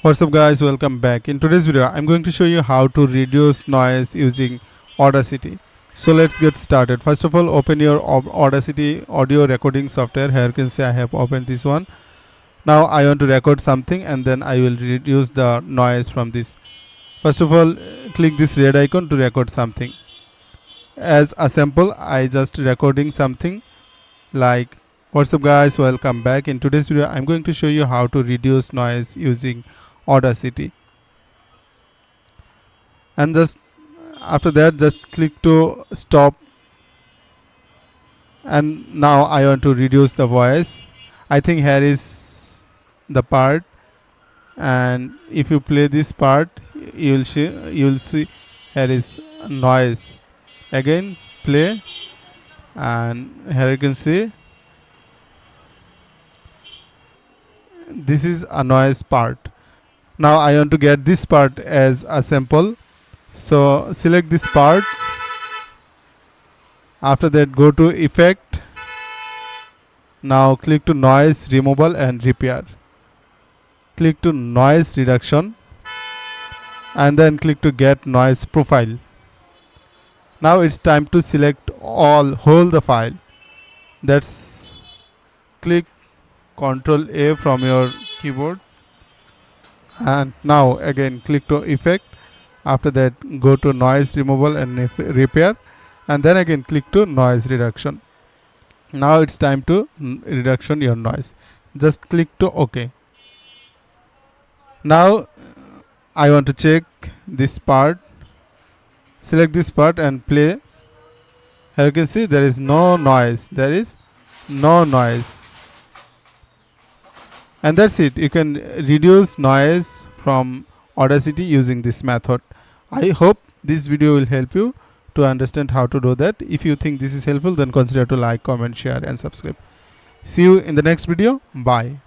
What's up guys, welcome back. In today's video I'm going to show you how to reduce noise using Audacity. So let's get started. First of all, open your Audacity audio recording software. Here you can see I have opened this one. Now I want to record something and then I will reduce the noise from this. First of all, click this red icon to record something. As a sample, I just recording something like, what's up guys, welcome back. In today's video I'm going to show you how to reduce noise using Audacity, and just after that just click to stop, and now I want to reduce the voice. I think here is the part, and if you play this part you will see here is noise. Again play, and here you can see this is a noise part. Now I want to get this part as a sample, so select this part. After that go to effect. Now click to noise removal and repair. Click to noise reduction and then click to get noise profile. Now it's time to select whole the file. That's click Ctrl A from your keyboard, and now again click to effect. After that go to noise removal and repair, and then again click to noise reduction. Now it's time to reduction your noise. Just click to OK. Now I want to check this part. Select this part and play. Here you can see there is no noise. There is no noise. And that's it. You can reduce noise from Audacity using this method. I hope this video will help you to understand how to do that. If you think this is helpful, then consider to like, comment, share and subscribe. See you in the next video. Bye.